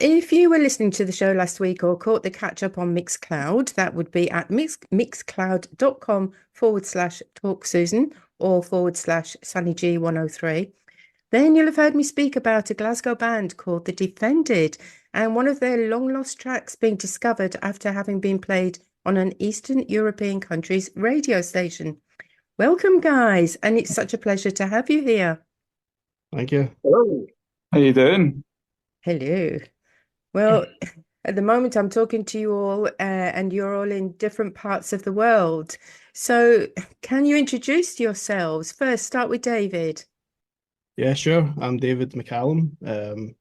if you were listening to the show last week or caught the catch up on Mixcloud, that would be at mixcloud.com/talk Susan or /SunnyG103. Then you'll have heard me speak about a Glasgow band called The Defended and one of their long lost tracks being discovered after having been played on an Eastern European country's radio station. Welcome, guys, and it's such a pleasure to have you here. Thank you. Hello. How you doing? Hello. Well, at the moment, I'm talking to you all, and you're all in different parts of the world. So, can you introduce yourselves? First, start with David. Yeah, sure. I'm David McCallum,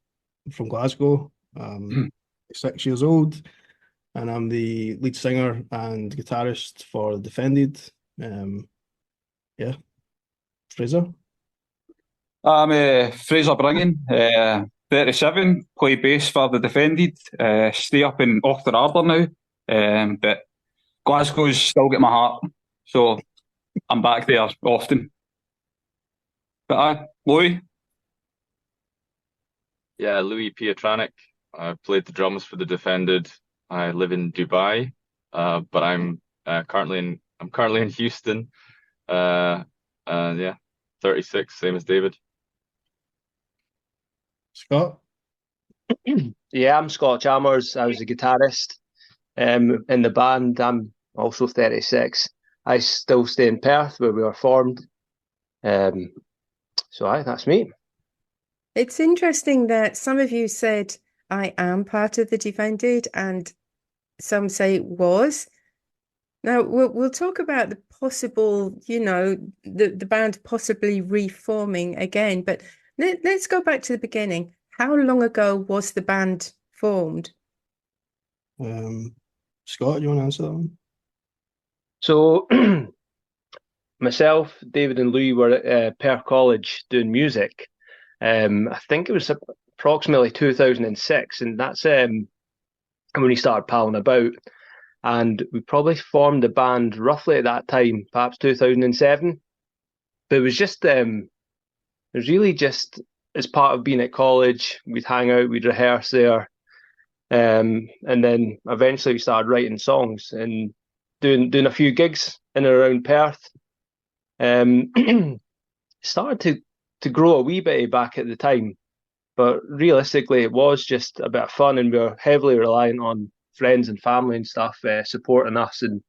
from Glasgow. I'm 6 years old, and I'm the lead singer and guitarist for The Defended. Yeah, Fraser. I'm Fraser Bringen, 37, play bass for The Defended. Stay up in Auchterarder now, but Glasgow's still got my heart, so I'm back there often. But Louis? Yeah, Louis Pietranic. I played the drums for The Defended. I live in Dubai, but I'm currently in Houston. Yeah, 36, same as David. Scott. Yeah, I'm Scott Chalmers. I was a guitarist in the band. I'm also 36. I still stay in Perth where we were formed. That's me. It's interesting that some of you said I am part of The Defended and some say was. Now, we'll talk about the possible, the band possibly reforming again, but let's go back to the beginning. How long ago was the band formed? Scott, do you want to answer that one? So myself, David and Louis were at Perth College doing music. I think it was approximately 2006, and that's when we started palling about. And we probably formed the band roughly at that time, perhaps 2007. But it was just, it was really just as part of being at college, we'd hang out, we'd rehearse there. And then eventually we started writing songs and doing a few gigs in and around Perth. Started to grow a wee bit back at the time, but realistically it was just a bit of fun, and we were heavily reliant on friends and family and stuff supporting us, and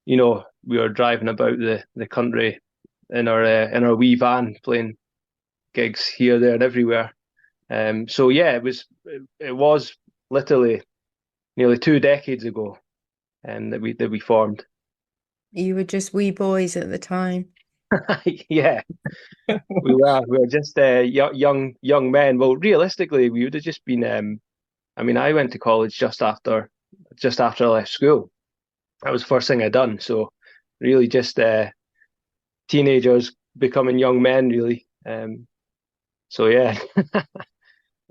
we were driving about the country in our wee van playing gigs here, there, and everywhere. So yeah, it was literally nearly 2 decades ago, that we formed. You were just wee boys at the time. Yeah, we were just young men. Well, realistically, we would have just been. I went to college just after I left school. That was the first thing I done. So, really, just teenagers becoming young men, really. So yeah.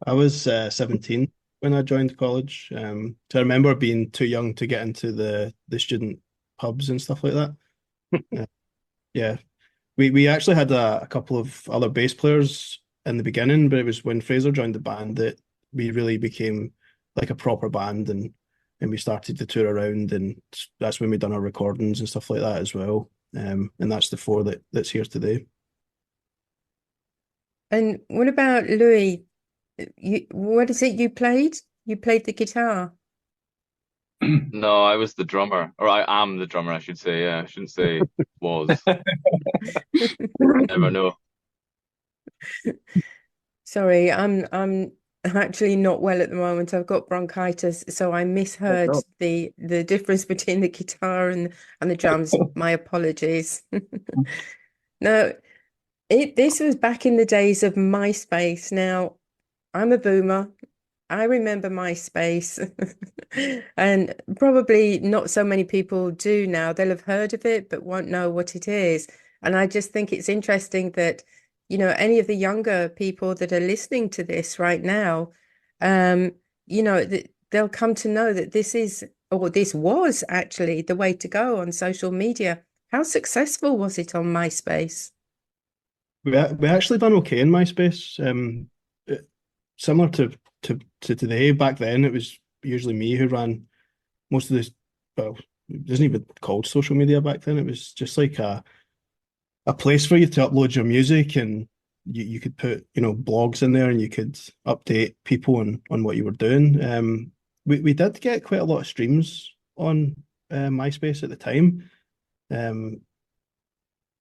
I was 17 when I joined college. So I remember being too young to get into the student pubs and stuff like that. Yeah. We actually had a couple of other bass players in the beginning, but it was when Fraser joined the band that we really became like a proper band, and we started to tour around, and that's when we done our recordings and stuff like that as well. And that's the four that's here today. And what about Louis? What is it you played? You played the guitar. No, I was the drummer, or I am the drummer, I should say. Yeah, I shouldn't say was. Never know. Sorry, I'm actually not well at the moment. I've got bronchitis, so I misheard the difference between the guitar and the drums. My apologies. No, this was back in the days of Myspace. Now, I'm a boomer. I remember MySpace, and probably not so many people do now. They'll have heard of it, but won't know what it is. And I just think it's interesting that, any of the younger people that are listening to this right now, they'll come to know that this was actually the way to go on social media. How successful was it on MySpace? We actually done okay in MySpace. Similar to to today. Back then, it was usually me who ran most of this. Well, it wasn't even called social media back then. It was just like a place for you to upload your music, and you could put, blogs in there, and you could update people on what you were doing. We did get quite a lot of streams on MySpace at the time.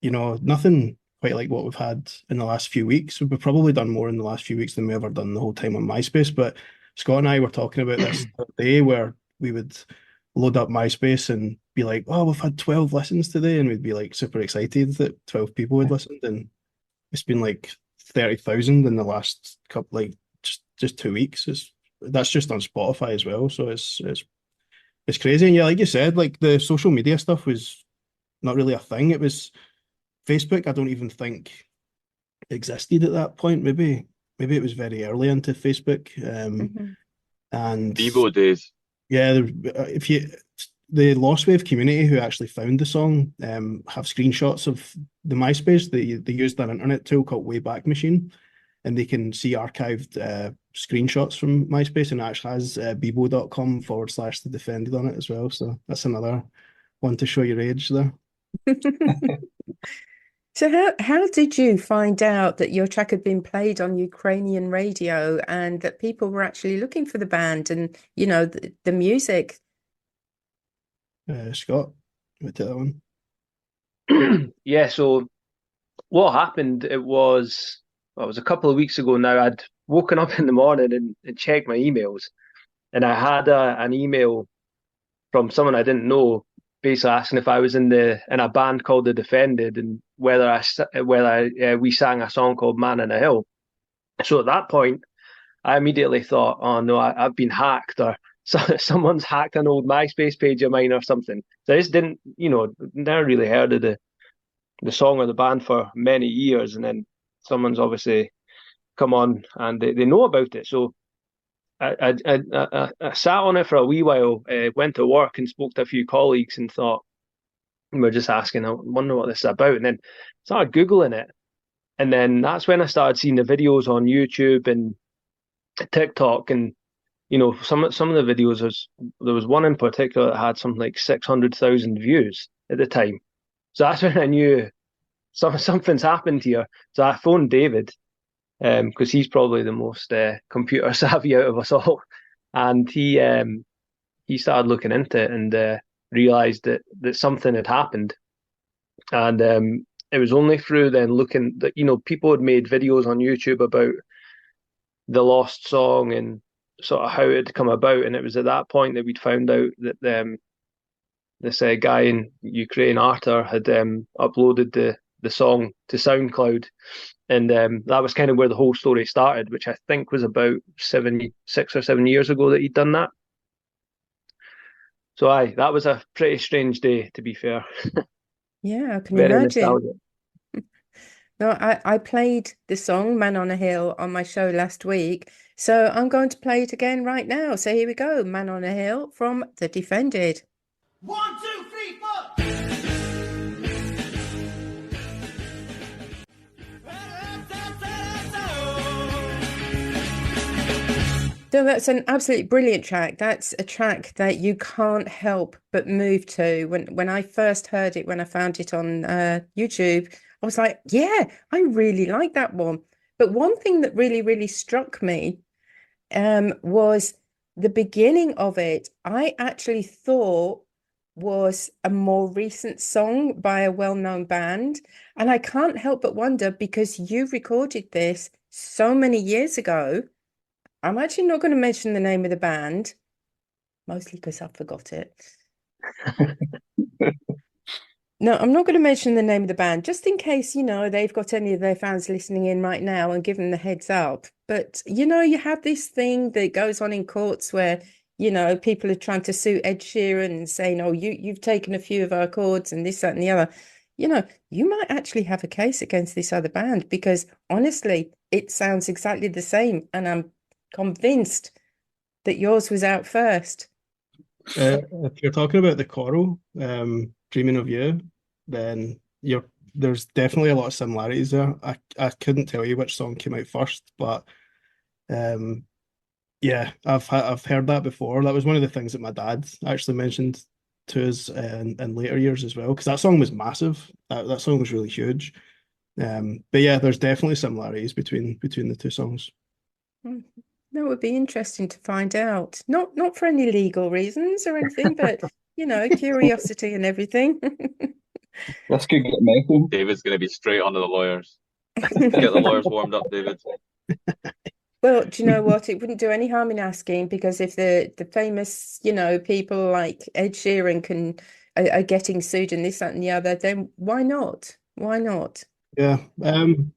Nothing quite like what we've had in the last few weeks. We've probably done more in the last few weeks than we ever done the whole time on MySpace. But Scott and I were talking about this the other day, where we would load up MySpace and be like, "Oh, we've had 12 listens today," and we'd be like super excited that 12 people had listened, and it's been like 30,000 in the last couple, like just 2 weeks. That's just on Spotify as well, so it's crazy. And yeah, like you said, like the social media stuff was not really a thing. It was Facebook. I don't even think existed at that point. Maybe it was very early into Facebook. And Bebo days. yeah, if you the Lostwave community who actually found the song have screenshots of the MySpace. They used an internet tool called Wayback Machine, and they can see archived screenshots from MySpace, and it actually has bebo.com/the defended on it as well. So that's another one to show your age there. So how did you find out that your track had been played on Ukrainian radio and that people were actually looking for the band and, the music? Scott, you take that one. Yeah, so what happened, it was a couple of weeks ago now. I'd woken up in the morning and checked my emails, and I had an email from someone I didn't know, basically asking if I was in a band called The Defended, and whether we sang a song called Man on a Hill. So at that point, I immediately thought, oh no, I've been hacked, or someone's hacked an old MySpace page of mine or something. So I just didn't, never really heard of the song or the band for many years, and then someone's obviously come on and they know about it. So I sat on it for a wee while, went to work and spoke to a few colleagues and thought, we're just asking, I wonder what this is about. And then started Googling it. And then that's when I started seeing the videos on YouTube and TikTok. And, some of the videos, there was one in particular that had something like 600,000 views at the time. So that's when I knew something's happened here. So I phoned David, because he's probably the most computer savvy out of us all, and he started looking into it and realized that something had happened. And it was only through then looking that people had made videos on YouTube about the lost song and sort of how it had come about, and it was at that point that we'd found out that this guy in Ukraine, Arthur, had uploaded the song to SoundCloud. And that was kind of where the whole story started, which I think was about 6 or 7 years ago that he'd done that. So that was a pretty strange day, to be fair. Yeah, I can Very imagine. nostalgic. No, I played the song Man on a Hill on my show last week, so I'm going to play it again right now. So here we go, Man on a Hill from The Defended. 1, 2, 3, 4. So that's an absolutely brilliant track. That's a track that you can't help but move to. When I first heard it, when I found it on YouTube, I was like, yeah, I really like that one. But one thing that really, really struck me was the beginning of it. I actually thought was a more recent song by a well-known band. And I can't help but wonder, because you recorded this so many years ago. I'm actually not going to mention the name of the band, mostly because I forgot it. No, I'm not going to mention the name of the band, just in case, they've got any of their fans listening in right now and give them the heads up. But, you have this thing that goes on in courts where, people are trying to sue Ed Sheeran and saying, oh, you've taken a few of our chords and this, that, and the other. You might actually have a case against this other band, because honestly, it sounds exactly the same. And I'm convinced that yours was out first. If you're talking about the choral, Dreaming of You, then there's definitely a lot of similarities there. I couldn't tell you which song came out first, but yeah, Yeah, I've heard that before. That was one of the things that my dad actually mentioned to us in later years as well, because that song was massive. That song was really huge. But yeah, there's definitely similarities between the two songs. Mm, that would be interesting to find out. Not for any legal reasons or anything, but curiosity and everything. This could get messy. David's going to be straight onto the lawyers. Get the lawyers warmed up, David. Well, do you know what? It wouldn't do any harm in asking, because if the famous, people like Ed Sheeran are getting sued and this, that, and the other, then why not? Why not? Yeah,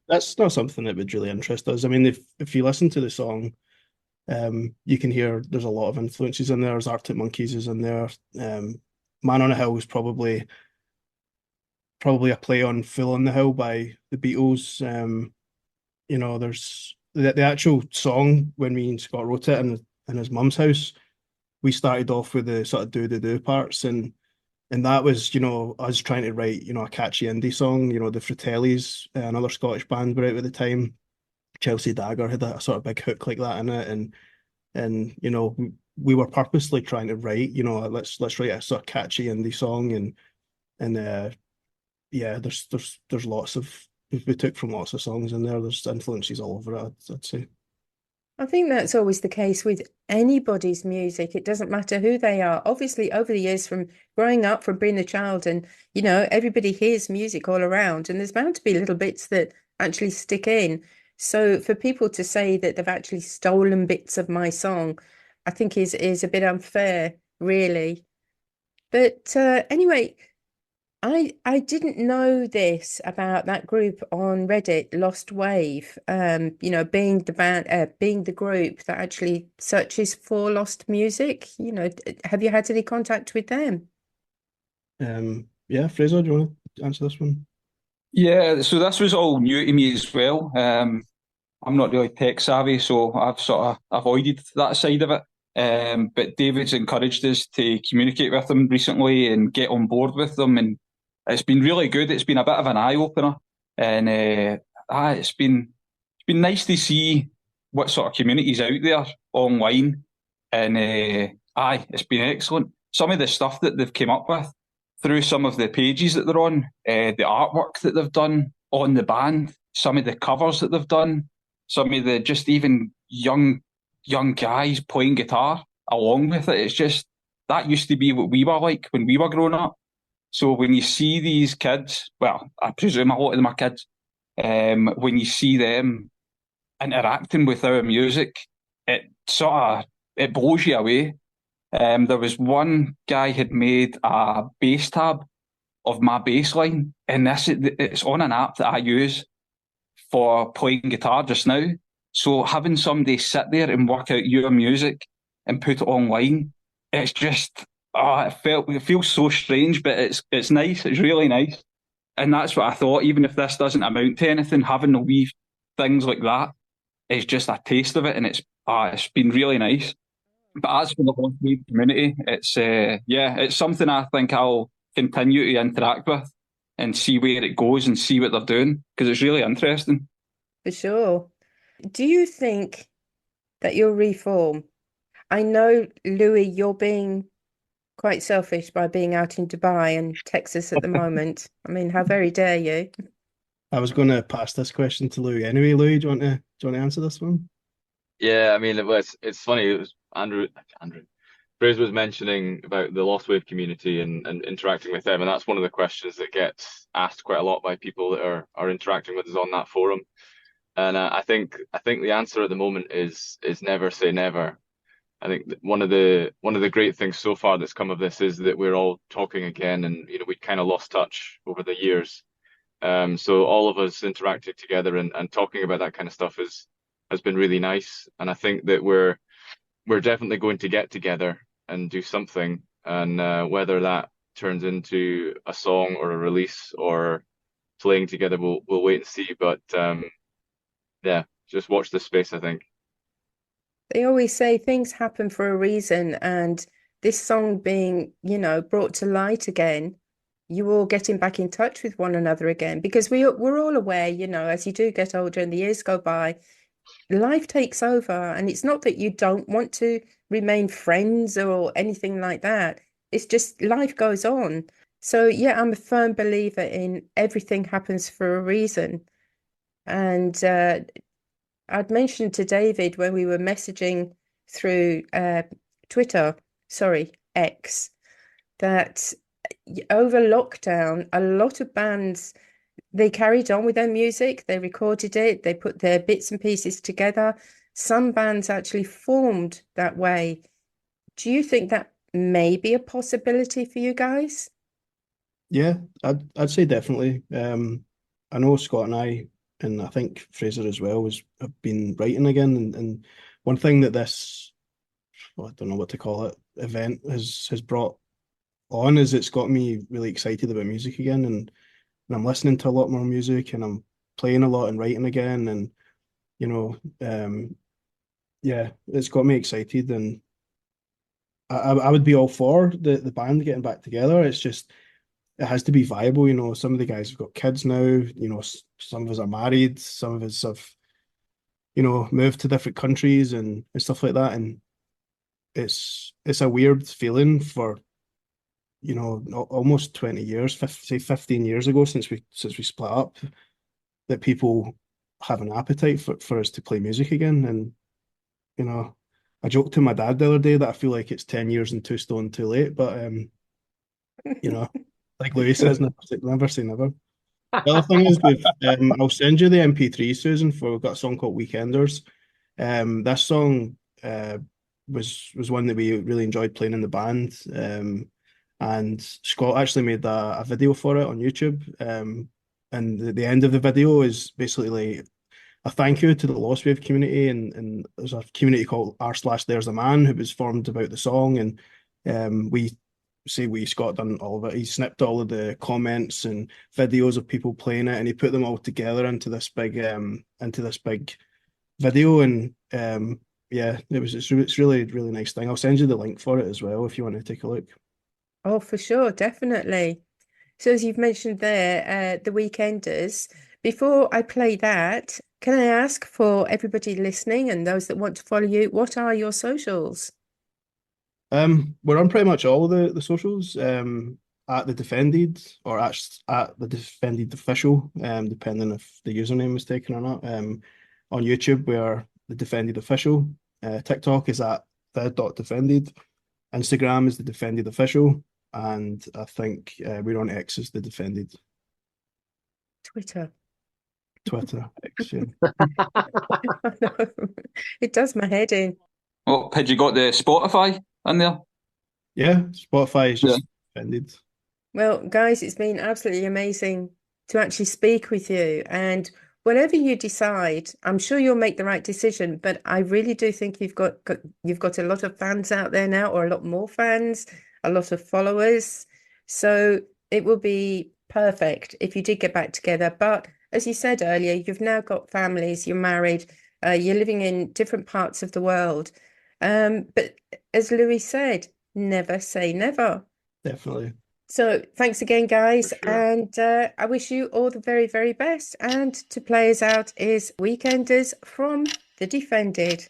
that's not something that would really interest us. I mean, if you listen to the song, you can hear there's a lot of influences in there. There's Arctic Monkeys is in there. Man on a Hill is probably a play on Fool on the Hill by the Beatles. There's the actual song when me and Scott wrote it in his mum's house. We started off with the sort of do parts, and that was us trying to write a catchy indie song. The Fratellis, another Scottish band, were out at the time. Chelsea Dagger had a sort of big hook like that in it, and we were purposely trying to write let's write a sort of catchy indie song, and yeah, there's lots of we took from lots of songs in there. There's influences all over it, I'd say. I think that's always the case with anybody's music. It doesn't matter who they are. Obviously, over the years, from growing up, from being a child, and everybody hears music all around, and there's bound to be little bits that actually stick in. So for people to say that they've actually stolen bits of my song, I think is a bit unfair, really. But anyway, I didn't know this about that group on Reddit, Lostwave. Being the band, being the group that actually searches for lost music. Have you had any contact with them? Yeah, Fraser, do you want to answer this one? Yeah, so this was all new to me as well. I'm not really tech savvy, so I've sort of avoided that side of it. But David's encouraged us to communicate with them recently and get on board with them, and it's been really good. It's been a bit of an eye opener, and it's been nice to see what sort of communities out there online, and it's been excellent. Some of the stuff that they've came up with through some of the pages that they're on, the artwork that they've done on the band, some of the covers that they've done, some of the just even young guys playing guitar along with it. It's just that used to be what we were like when we were growing up. So when you see these kids, well, I presume a lot of them are kids, when you see them interacting with our music, it sort of it blows you away. There was one guy had made a bass tab of my bass line, and it's on an app that I use for playing guitar just now. So having somebody sit there and work out your music and put it online, it's just it feels so strange, but it's nice. It's really nice, and that's what I thought. Even if this doesn't amount to anything, having the wee things like that is just a taste of it, and it's been really nice. But as for the Lostwave community, it's something I think I'll continue to interact with and see where it goes and see what they're doing because it's really interesting. For sure. Do you think that you'll reform? I know, Louis, you're being quite selfish by being out in Dubai and Texas at the moment. I mean, how very dare you? I was going to pass this question to Louis anyway. Louis, do you want to answer this one? Yeah, I mean, it's funny. It was Andrew. Fraser was mentioning about the Lostwave community and interacting with them, and that's one of the questions that gets asked quite a lot by people that are interacting with us on that forum. And I think the answer at the moment is never say never. I think that one of the great things so far that's come of this is that we're all talking again, and we kind of lost touch over the years. So all of us interacting together and talking about that kind of stuff has been really nice. And I think that we're definitely going to get together and do something. And whether that turns into a song or a release or playing together, we'll wait and see. But yeah, just watch this space, I think. They always say things happen for a reason, and this song being, brought to light again, you all getting back in touch with one another again, because we're all aware, as you do get older and the years go by, life takes over, and it's not that you don't want to remain friends or anything like that. It's just life goes on. So yeah, I'm a firm believer in everything happens for a reason. And I'd mentioned to David when we were messaging through Twitter, sorry, X, that over lockdown, a lot of bands, they carried on with their music, they recorded it, they put their bits and pieces together. Some bands actually formed that way. Do you think that may be a possibility for you guys? Yeah, I'd say definitely. I know Scott and I think Fraser as well, have been writing again. And one thing that this, well, I don't know what to call it, event has brought on is it's got me really excited about music again, and I'm listening to a lot more music, and I'm playing a lot and writing again, and you know, yeah, it's got me excited, and I would be all for the band getting back together. It's just it has to be viable. Some of the guys have got kids now. Some of us are married. Some of us have, moved to different countries and stuff like that. And it's a weird feeling for, almost 20 years, say 15 years ago since we split up, that people have an appetite for us to play music again. And, I joked to my dad the other day that I feel like it's 10 years and two stone too late, but you know, like Louis says, never say never. The other thing is I'll send you the MP3, Susan, for we've got a song called Weekenders. This song was one that we really enjoyed playing in the band. And Scott actually made a video for it on YouTube. And the end of the video is basically like a thank you to the Lostwave community, and there's a community called r/There's a Man who was formed about the song, and Scott done all of it. He snipped all of the comments and videos of people playing it, and he put them all together into this big video. And yeah, it's really really nice thing. I'll send you the link for it as well if you want to take a look. Oh, for sure, definitely. So as you've mentioned there, the Weekenders, before I play that, can I ask for everybody listening and those that want to follow you, what are your socials? We're on pretty much all of the socials, at the Defended, or at the Defended official, depending if the username is taken or not. On YouTube, we are the Defended official. TikTok is at the.defended. Instagram is the Defended official, and I think we're on X as the Defended. Twitter. Twitter, X, yeah. I know. It does my head in. Oh, had you got the Spotify in there? Yeah, Spotify is Yeah. just Defended. Well, guys, it's been absolutely amazing to actually speak with you. And whatever you decide, I'm sure you'll make the right decision. But I really do think you've got a lot of fans out there now, or a lot more fans, a lot of followers. So it will be perfect if you did get back together. But as you said earlier, you've now got families, you're married, you're living in different parts of the world. But as Louis said, never say never. Definitely. So thanks again, guys. For sure. And I wish you all the very, very best. And to play us out is Weekenders from The Defended.